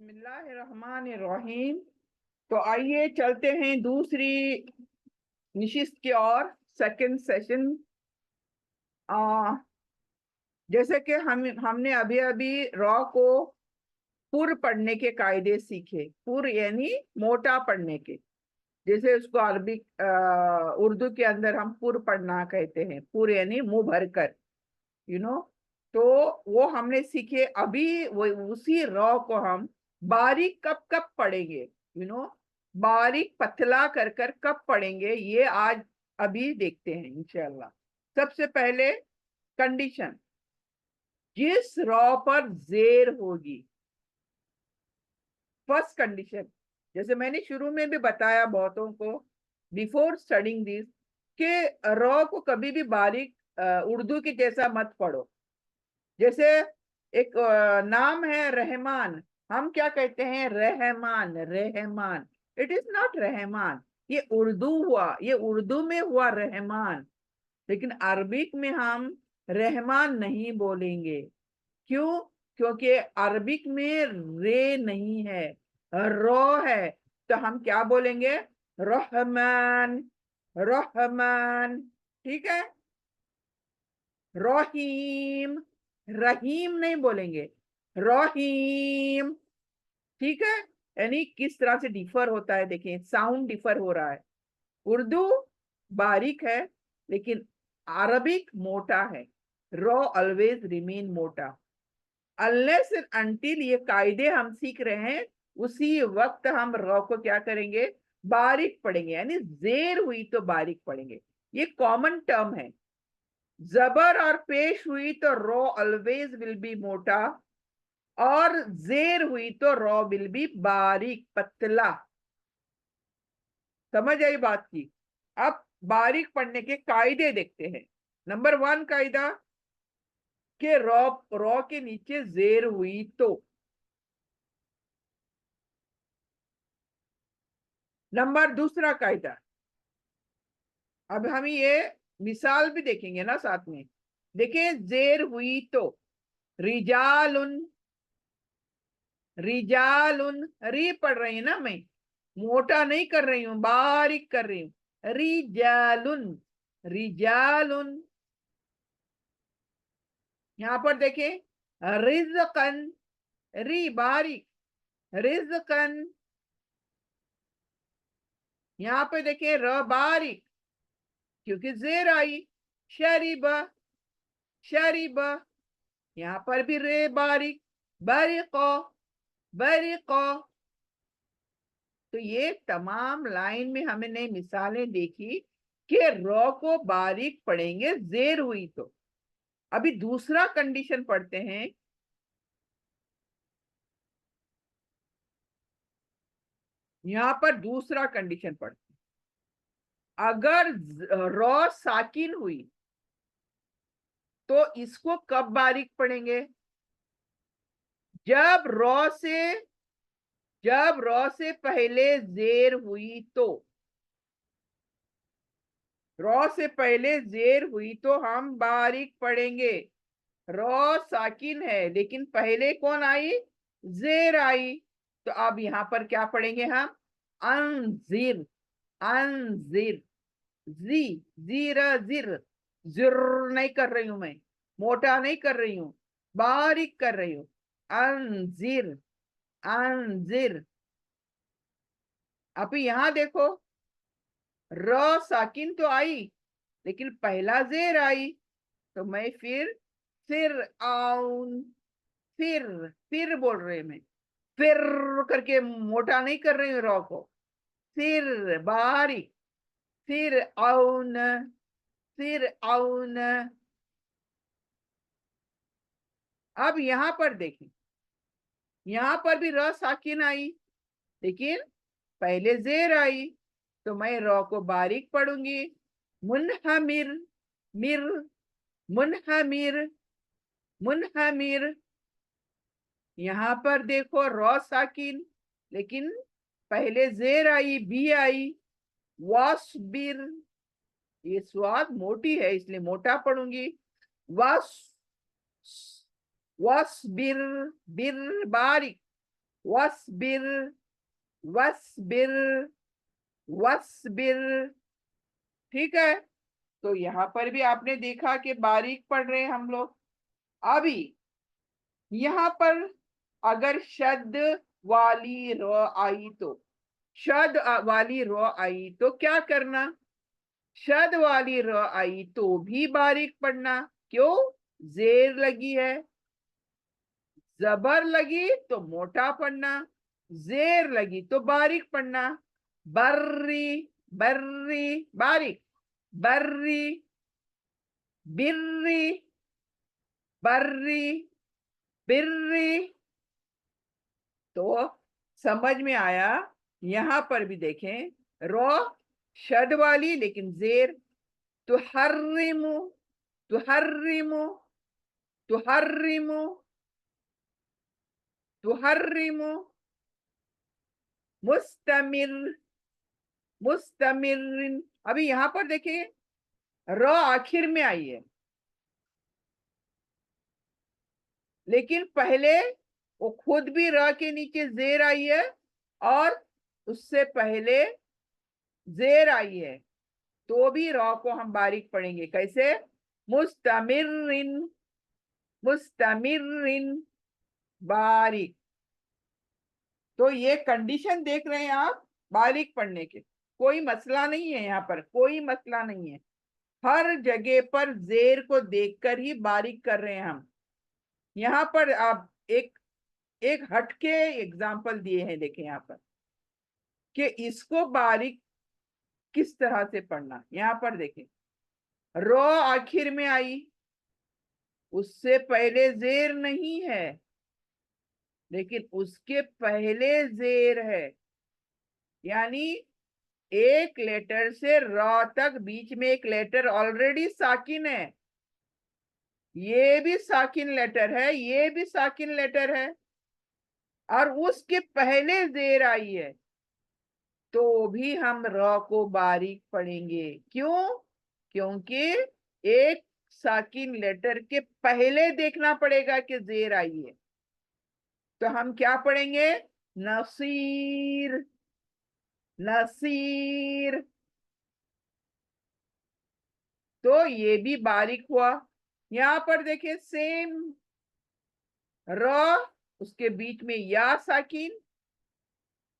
बिस्मिल्लाहिर्रहमानिर्रहीम। तो आइए चलते हैं दूसरी निशिस्त की ओर, सेकंड सेशन। जैसे कि हमने अभी अभी रॉ को पुर पढ़ने के कायदे सीखे। पुर यानी मोटा पढ़ने के, जैसे उसको अरबिक उर्दू के अंदर हम पुर पढ़ना कहते हैं। पुर यानी मुंह भर कर, यू नो। तो वो हमने सीखे। अभी वो उसी रॉ को हम बारीक कब कब पढ़ेंगे, बारीक पतला कर कर कब पढ़ेंगे, ये आज अभी देखते हैं इंशाल्लाह। सबसे पहले कंडीशन, जिस रॉ पर जेर होगी। फर्स्ट कंडीशन, जैसे मैंने शुरू में भी बताया बहुतों को बिफोर स्टडिंग दिस, के रॉ को कभी भी बारीक उर्दू के जैसा मत पढ़ो। जैसे एक नाम है रहमान, हम क्या कहते हैं? Rahman, Rahman. It is not Rahman, ये उर्दू हुआ, ये उर्दू में हुआ रहमान। लेकिन अरबिक में हम रहमान नहीं बोलेंगे। क्यों? क्योंकि अरबिक में रे नहीं है, रो है। तो हम क्या बोलेंगे? रहमान, रहमान। ठीक है। रहीम, रहीम नहीं बोलेंगे, रहीम। ठीक है। यानी किस तरह से डिफर होता है, देखिए साउंड डिफर हो रहा है। उर्दू बारीक है, लेकिन अरबिक मोटा है। रॉ ऑलवेज रिमेन मोटा। अनलेस अनटिल ये कायदे हम सीख रहे हैं, उसी वक्त हम रॉ को क्या करेंगे? बारीक पढ़ेंगे। यानी जेर हुई तो बारीक पढ़ेंगे। ये कॉमन टर्म है। जबर और पेश हुई तो रॉ ऑलवेज विल बी मोटा, और जेर हुई तो रॉ विल बी बारीक, पतला। समझ आई बात की? अब बारीक पढ़ने के कायदे देखते हैं। नंबर 1 कायदा, के रॉ रॉ के नीचे जेर हुई तो। नंबर दूसरा कायदा, अब हम ये मिसाल भी देखेंगे ना साथ में। देखिए, जेर हुई तो रिजालुन, रिजालुन। री पढ़ रही है ना मैं, मोटा नहीं कर रही हूं, बारीक कर रही हूं। रिजालुन, रिजालुन। यहां पर देखें, रिजकन, री बारीक, रिजकन। यहां पे देखें, र बारीक, क्योंकि जेर आई। शरीब, शरीब। यहां पर भी रे बारीक, बरिको, बरिको। तो ये तमाम लाइन में हमने मिसालें देखी कि रॉ को बारीक पढ़ेंगे जेर हुई तो। अभी दूसरा कंडीशन पढ़ते हैं। यहां पर दूसरा कंडीशन पढ़ते हैं। अगर रॉ साकिन हुई तो इसको कब बारीक पढ़ेंगे? जब रॉ से जब रॉ से पहले जेर हुई तो। रॉ से पहले जेर हुई तो हम बारीक पढ़ेंगे। रॉ साकिन है, लेकिन पहले कौन आई? जेर आई। तो अब यहां पर क्या पढ़ेंगे हम? अनजिर, अनजिर। जी, जीर, जिर। जिर नहीं कर रही हूं मैं, मोटा नहीं कर रही हूं, बारीक कर रही हूं। अनजिर, अनजिर। अब यहां देखो, र साकिन तो आई, लेकिन पहला जेर आई। तो मैं फिर आउन, फिर बोल रहे मैं, फिर करके मोटा नहीं कर रही हूँ रॉ को। फिर बारीक, फिर आउन, फिर आउन। अब यहां पर देखें, यहां पर भी र साकिन आई, लेकिन पहले जेर आई। तो मैं रॉ को बारीक पढ़ूंगी। मुनहमिर, मिर, मुनहमिर, मुनहमिर। यहां पर देखो, रॉ साकिन, लेकिन पहले जेर आई, बी आई। वासबिर, ये स्वाद मोटी है इसलिए मोटा पढ़ूंगी। वास, वासबिर, बिर बारीक, वस्बिर, वस्बिर, वस्बिर। ठीक है, तो यहां पर भी आपने देखा कि बारीक पढ़ रहे हैं हम लोग। अभी यहां पर अगर शब्द वाली र आई तो, शब्द वाली र आई तो क्या करना? शब्द वाली र आई तो भी बारीक पढ़ना। क्यों? जेर लगी है। जबर लगी तो मोटा पढ़ना, जेर लगी तो बारीक पढ़ना। बर्री, बर्री बारीक, बर्री, बिर्री, बर्री, बिर्री। तो समझ में आया? यहां पर भी देखें, रो शद वाली लेकिन जेर। तुहर्रिमु, तुहर्रिमु, तुहर्रिमु, तुहर्रिमु। मुस्तमिर, मुस्तमिर। अभी यहां पर देखिए, र आखिर में आई है, लेकिन पहले वो खुद भी र के नीचे जेर आई है और उससे पहले जेर आई है, तो भी र को हम बारीक पढ़ेंगे। कैसे? मुस्तमिरिन, मुस्तमिरिन बारीक। तो ये कंडीशन देख रहे हैं आप बारीक पढ़ने के, कोई मसला नहीं है, यहाँ पर कोई मसला नहीं है। हर जगह पर जेर को देखकर ही बारीक कर रहे हैं हम। यहाँ पर आप एक एक हटके एग्जाम्पल दिए हैं, देखें यहाँ पर कि इसको बारीक किस तरह से पढ़ना। यहाँ पर देखें, रो आखिर में आई, उससे पहले जेर नहीं है, लेकिन उसके पहले जेर है। यानी एक लेटर से र तक बीच में एक लेटर ऑलरेडी साकिन है। ये भी साकिन लेटर है, ये भी साकिन लेटर है, और उसके पहले जेर आई है, तो भी हम र को बारीक पढ़ेंगे। क्यों? क्योंकि एक साकिन लेटर के पहले देखना पड़ेगा कि जेर आई है। तो हम क्या पढ़ेंगे? नसीर, नसीर। तो ये भी बारीक हुआ। यहां पर देखिए, सेम र, उसके बीच में या साकिन,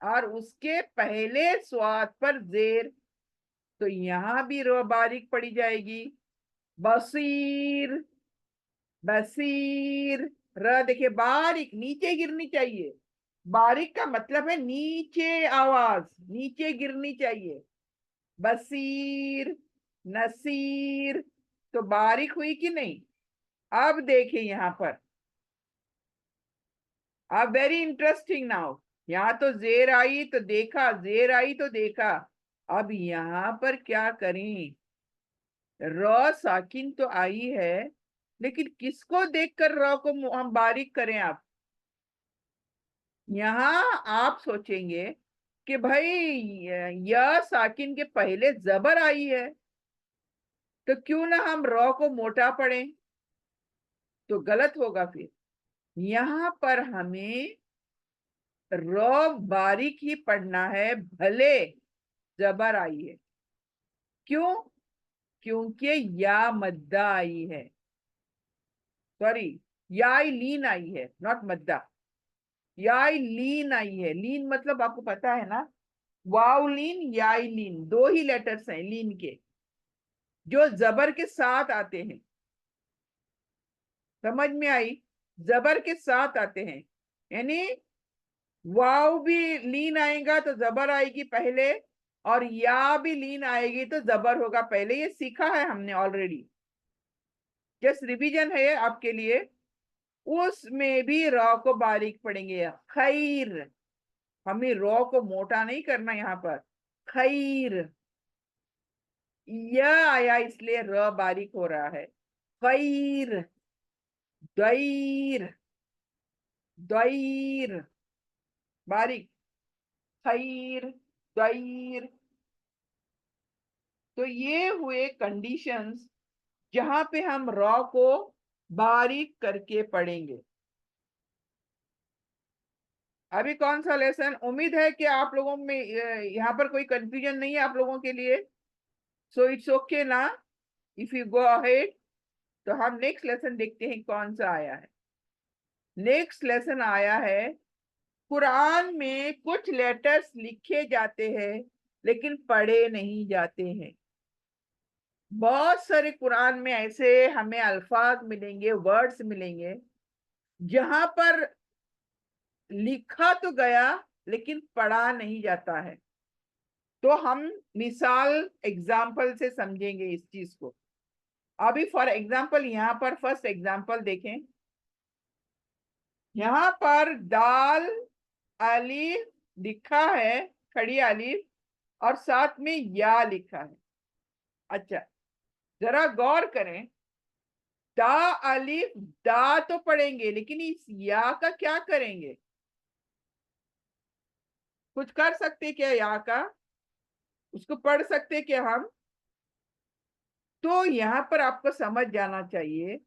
और उसके पहले स्वाद पर जेर, तो यहां भी र बारीक पड़ी जाएगी। बसीर, बसीर। र देखिए बारीक नीचे गिरनी चाहिए। बारीक का मतलब है नीचे, आवाज नीचे गिरनी चाहिए। बसीर, नसीर। तो बारीक हुई कि नहीं? अब देखिए यहां पर, अब वेरी इंटरेस्टिंग नाउ। यहां तो जेर आई तो देखा, जेर आई तो देखा। अब यहां पर क्या करें? र साकिन तो आई है, लेकिन किसको देखकर र को हम बारीक करें? आप यहां आप सोचेंगे कि भाई यह साकिन के पहले जबर आई है, तो क्यों ना हम र को मोटा पढ़ें? तो गलत होगा फिर। यहां पर हमें र बारीक ही पढ़ना है, भले जबर आई है। क्यों? क्योंकि या मद्दा आई है, सॉरी, याई लीन आई है, नॉट मद्दा। याई लीन आई है। लीन मतलब आपको पता है ना, वाव लीन, याई लीन, दो ही लेटर्स हैं लीन के, जो जबर के साथ आते हैं। समझ में आई? जबर के साथ आते हैं, यानी वाव भी लीन आएगा तो जबर आएगी पहले, और या भी लीन आएगी तो जबर होगा पहले। ये सीखा है हमने ऑलरेडी, जस्ट रिवीजन है आपके लिए। उसमें भी रॉ को बारीक पढ़ेंगे। खैर, हमें रॉ को मोटा नहीं करना यहाँ पर। खैर, यह आया इसलिए र बारीक हो रहा है। खैर, दैर, दैर बारीक। खैर, दैर। तो ये हुए कंडीशंस जहां पे हम रॉ को बारीक करके पढ़ेंगे। अभी कौन सा लेसन? उम्मीद है कि आप लोगों में यहाँ पर कोई कंफ्यूजन नहीं है आप लोगों के लिए। सो इट्स ओके ना, इफ यू गो अहेड। तो हम नेक्स्ट लेसन देखते हैं कौन सा आया है। नेक्स्ट लेसन आया है, कुरान में कुछ लेटर्स लिखे जाते हैं लेकिन पढ़े नहीं जाते हैं। बहुत सारे कुरान में ऐसे हमें अल्फाज मिलेंगे, वर्ड्स मिलेंगे, जहां पर लिखा तो गया लेकिन पढ़ा नहीं जाता है। तो हम मिसाल एग्जाम्पल से समझेंगे इस चीज को। अभी फॉर एग्जाम्पल यहाँ पर फर्स्ट एग्जाम्पल देखें। यहाँ पर दाल अलीफ लिखा है, खड़ी अलीफ, और साथ में या लिखा है। अच्छा, जरा गौर करें, दा अलीफ, दा तो पढ़ेंगे लेकिन इस या का क्या करेंगे? कुछ कर सकते क्या या का? उसको पढ़ सकते क्या हम? तो यहाँ पर आपको समझ जाना चाहिए,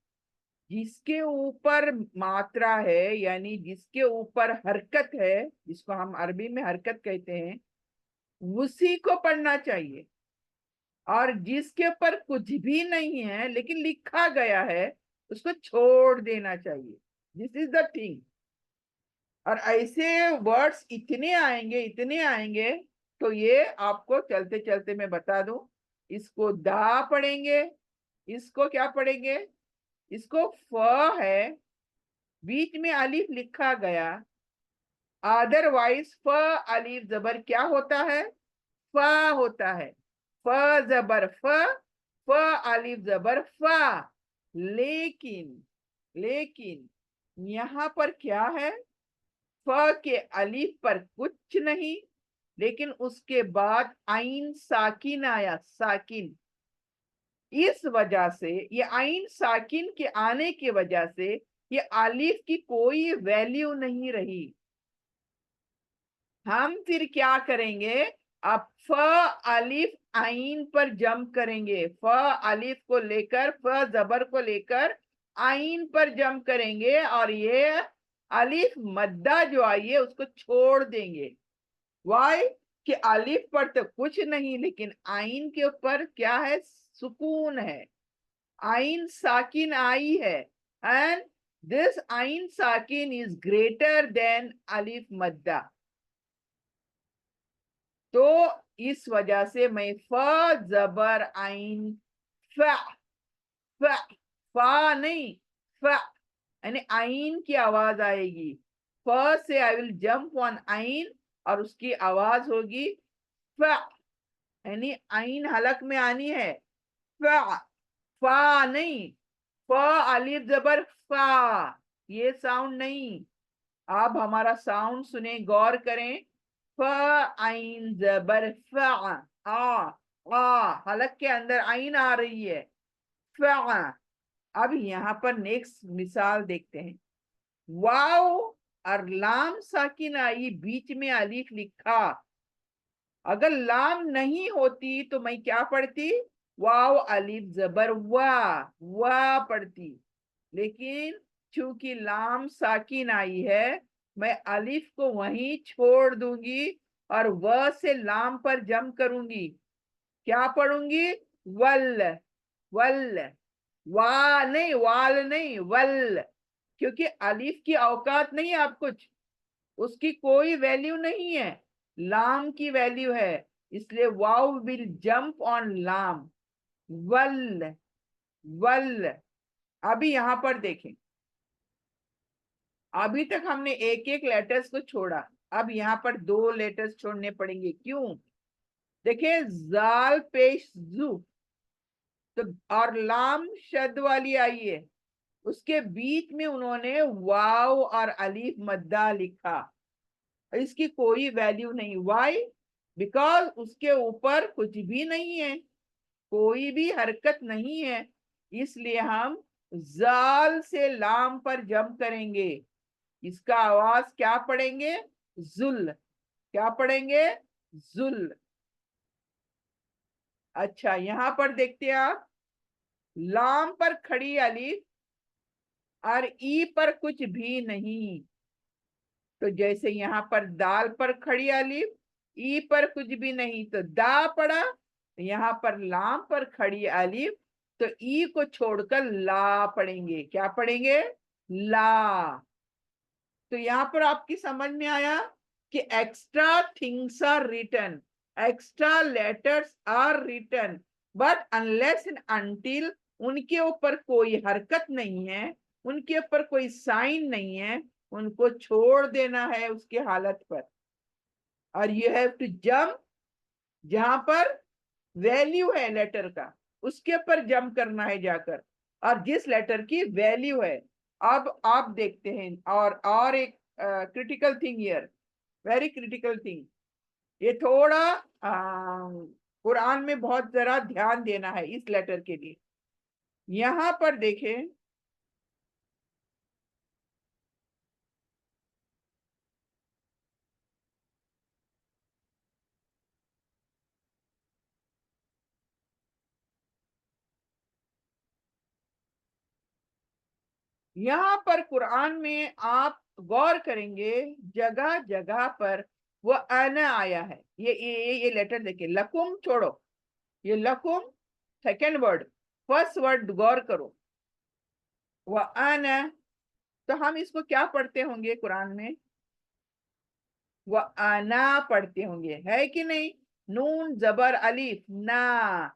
जिसके ऊपर मात्रा है यानी जिसके ऊपर हरकत है, जिसको हम अरबी में हरकत कहते हैं, उसी को पढ़ना चाहिए। और जिसके ऊपर कुछ भी नहीं है लेकिन लिखा गया है, उसको छोड़ देना चाहिए। This is the thing. और ऐसे वर्ड्स इतने आएंगे, इतने आएंगे। तो ये आपको चलते चलते मैं बता दूं। इसको दा पढ़ेंगे, इसको क्या पढ़ेंगे? इसको फ है, बीच में अलिफ लिखा गया। अदरवाइज फ अलिफ जबर क्या होता है? फ होता है। फ जबर फ, फ अलिफ जबर फा। लेकिन लेकिन यहाँ पर क्या है? फ के अलिफ पर कुछ नहीं, लेकिन उसके बाद आइन साकिन आया, साकिन। इस वजह से, ये आइन साकिन के आने की वजह से, ये अलिफ की कोई वैल्यू नहीं रही। हम फिर क्या करेंगे? अब फ अलिफ आइन पर जंप करेंगे। फ अलिफ को लेकर, फ जबर को लेकर आइन पर जंप करेंगे, और ये अलिफ मद्दा जो आई है उसको छोड़ देंगे। वाई? कि अलिफ पर तो कुछ नहीं, लेकिन आइन के ऊपर क्या है? सुकून है। आइन साकिन आई है, एंड दिस आइन साकिन इज ग्रेटर देन अलिफ मद्दा। तो इस वजह से मैं फ जबर आइन, फ, फ, फा नहीं, फ, यानी आइन की आवाज आएगी। फ से आई विल जंप ऑन आइन, और उसकी आवाज होगी फ, यानी आइन हलक में आनी है। फ, फा नहीं, फ अलिफ जबर फा, ये साउंड नहीं। आप हमारा साउंड सुने, गौर करें। फ आइन जबर फा, हलक के अंदर आइन आ रही है, फा। अब यहाँ पर नेक्स्ट मिसाल देखते हैं। वाव और लाम साकिन आई, बीच में अलीफ लिखा। अगर लाम नहीं होती तो मैं क्या पढ़ती? वाव अलीफ जबर वाह पढ़ती। लेकिन चूंकि लाम साकिन आई है, मैं अलिफ को वहीं छोड़ दूंगी और व से लाम पर जम करूंगी। क्या पढ़ूंगी? वल, वल, वा नहीं, वाल नहीं, वल। क्योंकि अलिफ की औकात नहीं है, आप कुछ, उसकी कोई वैल्यू नहीं है, लाम की वैल्यू है। इसलिए वाव विल जंप ऑन लाम, वल, वल। अभी यहां पर देखें, अभी तक हमने एक एक लेटर्स को छोड़ा, अब यहाँ पर दो लेटर्स छोड़ने पड़ेंगे। क्यों? देखिए, जाल पेश जू, तो और लाम शद वाली आई है, उसके बीच में उन्होंने वाव और अलीफ मद्दा लिखा। इसकी कोई वैल्यू नहीं। वाई? बिकॉज उसके ऊपर कुछ भी नहीं है, कोई भी हरकत नहीं है। इसलिए हम जाल से लाम पर जंप करेंगे। इसका आवाज क्या पढ़ेंगे? जुल। क्या पढ़ेंगे? जुल। अच्छा, यहां पर देखते हैं आप, लाम पर खड़ी अलीफ और ई पर कुछ भी नहीं। तो जैसे यहाँ पर दाल पर खड़ी अलिफ, ई पर कुछ भी नहीं तो दा पड़ा, यहाँ पर लाम पर खड़ी अलिफ, तो ई को छोड़कर ला पढ़ेंगे। क्या पढ़ेंगे? ला। तो यहाँ पर आपकी समझ में आया कि extra things are written, extra letters are written, but unless and until उनके ऊपर कोई हरकत नहीं है, उनके ऊपर कोई साइन नहीं है, उनको छोड़ देना है उसके हालत पर। और यू हैव टू जंप, जहां पर वैल्यू है लेटर का उसके ऊपर जंप करना है जाकर, और जिस लेटर की वैल्यू है। अब आप देखते हैं, और एक critical thing here, very critical thing, ये थोड़ा कुरान में बहुत जरा ध्यान देना है इस लेटर के लिए। यहां पर देखें, यहाँ पर कुरान में आप गौर करेंगे, जगह जगह पर वो आना आया है। ये लेटर देखिए, लकुम छोड़ो, ये लकुम सेकेंड वर्ड, फर्स्ट वर्ड गौर करो, वह आना। तो हम इसको क्या पढ़ते होंगे कुरान में? वह आना पढ़ते होंगे, है कि नहीं? नून जबर अलिफ ना,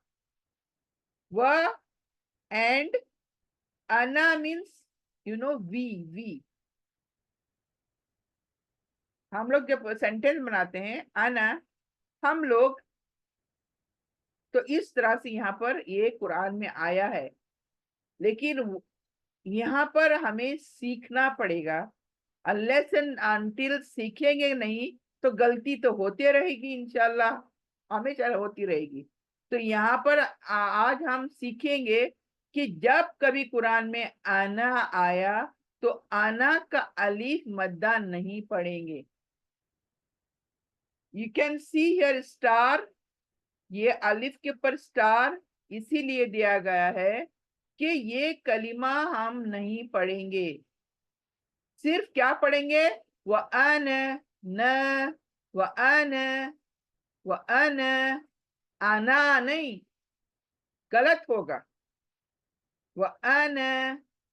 वह एंड आना मीन्स वी। हम लोग जब सेंटेंस बनाते हैं आना, हम लोग तो इस तरह से यहाँ पर ये कुरान में आया है, लेकिन यहाँ पर हमें सीखना पड़ेगा। अनलेस एंड अनटिल सीखेंगे नहीं तो गलती तो होती रहेगी, इंशाल्लाह हमेशा होती रहेगी। तो यहाँ पर आज हम सीखेंगे कि जब कभी कुरान में आना आया तो आना का अलीफ मद्दा नहीं पढ़ेंगे। You can see here star, ये अलिफ के ऊपर स्टार इसीलिए दिया गया है कि ये कलिमा हम नहीं पढ़ेंगे, सिर्फ क्या पढ़ेंगे? व अन, न, व अन, व अन, आना नहीं, गलत होगा। व अन,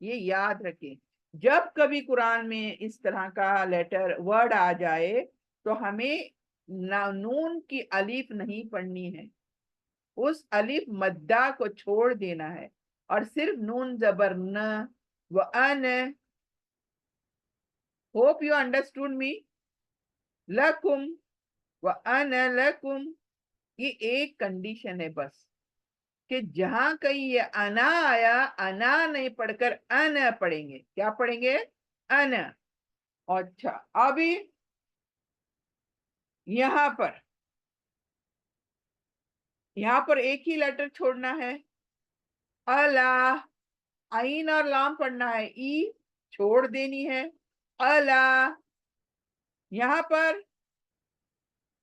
ये याद रखें। जब कभी कुरान में इस तरह का लेटर वर्ड आ जाए तो हमें नून की अलिफ नहीं पढ़नी है, उस अलिफ मद्दा को छोड़ देना है और सिर्फ नून जबर न, व अन। होप यू अंडरस्टूड मी। लकुम, व अन लकुम, ये एक कंडीशन है बस, कि जहां कहीं ये अना आया, अना नहीं पढ़कर अन पढ़ेंगे। क्या पढ़ेंगे? अन। अच्छा, अभी यहां पर एक ही लेटर छोड़ना है, अला। आइन और लाम पढ़ना है, ई छोड़ देनी है, अला। यहाँ पर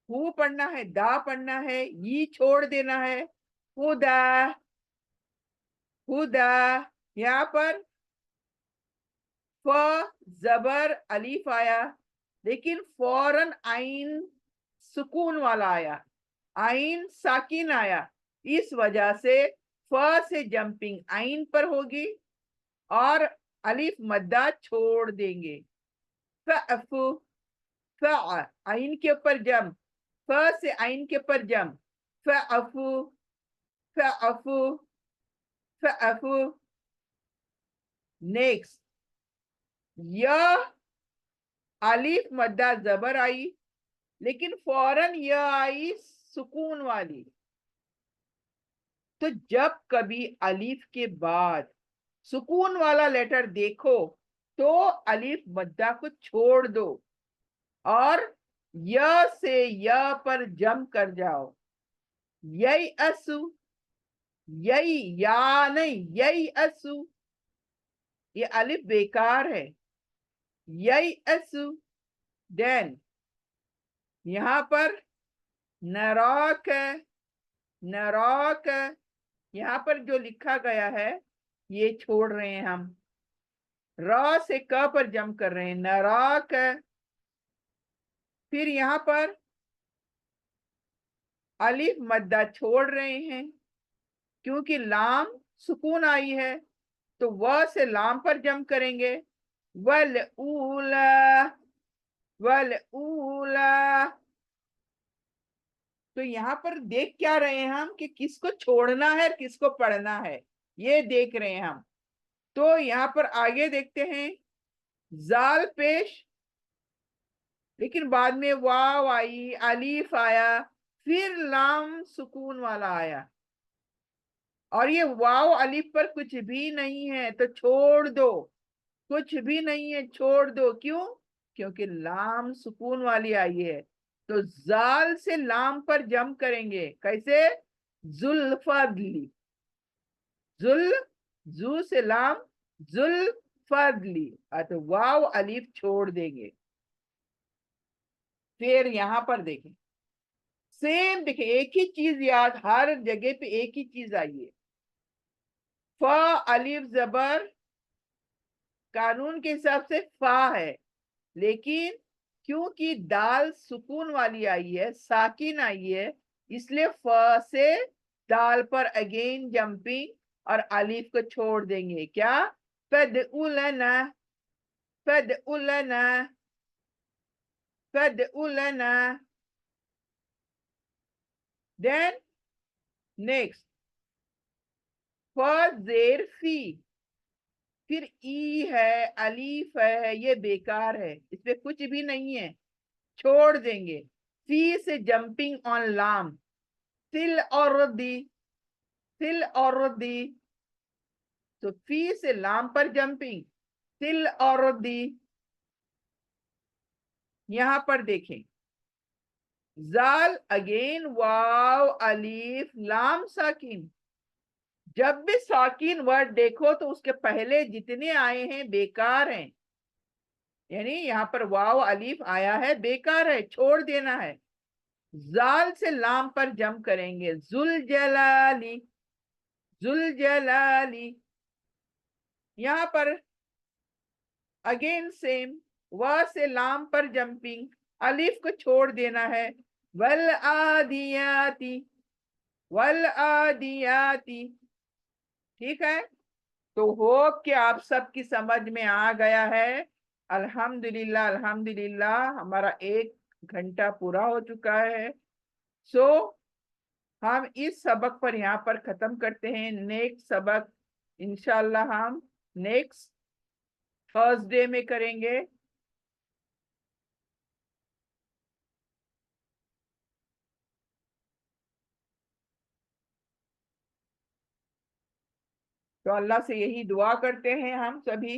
हु पढ़ना है, दा पढ़ना है, ई छोड़ देना है, हुदा, हुदा। यहाँ पर फ जबर अलीफ आया, लेकिन फौरन आइन सुकून वाला आया, आइन साकिन आया, इस वजह से फ से जंपिंग आइन पर होगी और अलिफ मद्दा छोड़ देंगे। फअफु, फ आइन के ऊपर जंप, फ से आइन के ऊपर जंप, फअफु, फअफु, फअफु। नेक्स्ट, यह अलिफ मद्दा जबर आई, लेकिन फौरन यह आई सुकून वाली। तो जब कभी अलिफ के बाद सुकून वाला लेटर देखो तो अलिफ मद्दा को छोड़ दो और य से य पर जम कर जाओ। यही असु, यही या नहीं, यही असु, ये अलिफ बेकार है। यही असु, देन यहां पर नराक, नराक, यहाँ पर जो लिखा गया है ये छोड़ रहे हैं हम, र से क पर जम कर रहे हैं, नराक। फिर यहाँ पर अलिफ मद्दा छोड़ रहे हैं क्योंकि लाम सुकून आई है, तो वह से लाम पर जंप करेंगे। वल ऊला, वल ऊला। तो यहाँ पर देख क्या रहे हैं हम कि किसको छोड़ना है और किसको पढ़ना है, ये देख रहे हैं हम। तो यहाँ पर आगे देखते हैं, जाल पेश, लेकिन बाद में वाव आई, अलीफ आया, फिर लाम सुकून वाला आया, और ये वाव अलीफ पर कुछ भी नहीं है तो छोड़ दो। कुछ भी नहीं है, छोड़ दो। क्यों? क्योंकि लाम सुकून वाली आई है। तो जाल से लाम पर जम करेंगे। कैसे? जुल्फदली, जुल, जू से लाम, जुल्फदली। तो वाव अलीफ छोड़ देंगे। फिर यहां पर देखें, सेम देखें, एक ही चीज याद, हर जगह पे एक ही चीज आई है। फ अलिफ जबर कानून के हिसाब से फा है, लेकिन क्योंकि दाल सुकून वाली आई है, साकिन आई है, इसलिए फ से दाल पर अगेन जंपिंग और अलिफ को छोड़ देंगे। क्या? फद उलना, फद उलना, फद उलना। देन नेक्स्ट, फ जेर फी, फिर ई है, अलीफ है, ये बेकार है, इसमें कुछ भी नहीं है, छोड़ देंगे। फी से जंपिंग ऑन लाम, तिल और दी, तिल और दी। तो फी से लाम पर जंपिंग, तिल और दी। यहां पर देखें, जाल अगेन वाव अलीफ लाम साकिन। जब भी साकिन वर्ड देखो तो उसके पहले जितने आए हैं बेकार हैं, यानी यहाँ पर वाव अलीफ आया है, बेकार है, छोड़ देना है। जाल से लाम पर जम करेंगे, जुल जलाली, जुल जलाली। यहां पर अगेन सेम, व से लाम पर जंपिंग, अलिफ को छोड़ देना है। वल आदियाती, वल आदियाती। ठीक है, तो होप कि आप सबकी समझ में आ गया है। अल्हम्दुलिल्लाह, अल्हम्दुलिल्लाह, हमारा 1 घंटा पूरा हो चुका है। सो हम इस सबक पर यहाँ पर खत्म करते हैं। नेक्स्ट सबक इंशाल्लाह हम नेक्स्ट थर्सडे में करेंगे। तो अल्लाह से यही दुआ करते हैं हम सभी।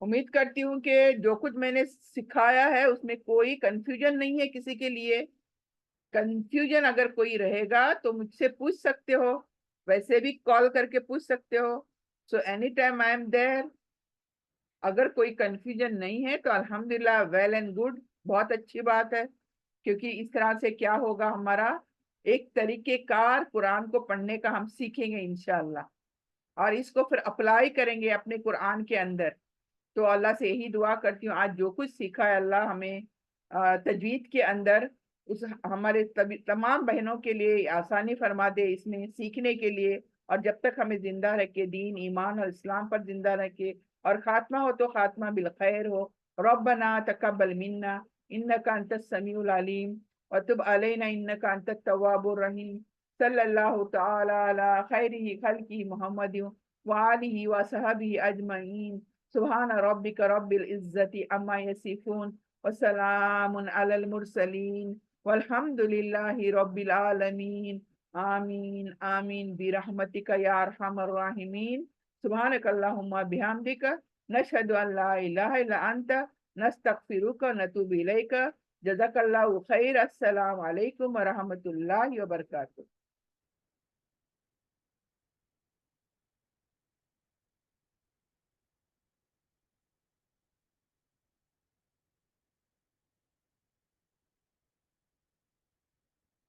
उम्मीद करती हूँ कि जो कुछ मैंने सिखाया है उसमें कोई कंफ्यूजन नहीं है किसी के लिए। कंफ्यूजन अगर कोई रहेगा तो मुझसे पूछ सकते हो, वैसे भी कॉल करके पूछ सकते हो। So any time I am there. अगर कोई कंफ्यूजन नहीं है तो अल्हम्दुलिल्लाह, वेल एंड गुड, बहुत अच्छी बात है। क्योंकि इस तरह से क्या होगा, हमारा एक तरीके कार कुरान को पढ़ने का हम सीखेंगे इंशाल्लाह, और इसको फिर अप्लाई करेंगे अपने कुरान के अंदर। तो अल्लाह से यही दुआ करती हूँ, आज जो कुछ सीखा है अल्लाह हमें तजवीद के अंदर उस हमारे तमाम बहनों के लिए आसानी फरमा दे इसमें सीखने के लिए। और जब तक हमें जिंदा रखे, दीन ईमान और इस्लाम पर जिंदा रखे, और खात्मा हो तो खात्मा बिल खैर हो। रब्बना तकब्बल मिन्ना इन्नका अंतस समीउल अलीम व तुब अलैना इन्नका अंतत तव्वाबुर रहीम। सल्लल्लाहु तआला अला खैरिही खल्की मुहम्मद व आलिहि व सहबिही अजमईन। सुभान रब्बिक रब्बिल इज्जति अम्मा यसिफून व सलामुन अलल मुरसलीन वल्हम्दुलिल्लाहि रब्बिल आलमीन। आमीन आमीन बिरहमतिका या अरहमर राहिमीन। सुब्हानकल्लाहुम्मा बिहम्दिका नशहदु अन ला इलाहा इल्ला अंता नस्तगफिरुका व नतूबु इलैका। जज़ाकल्लाहु खैर। अस्सलामु अलैकुम व रहमतुल्लाहि व बरकातुहू।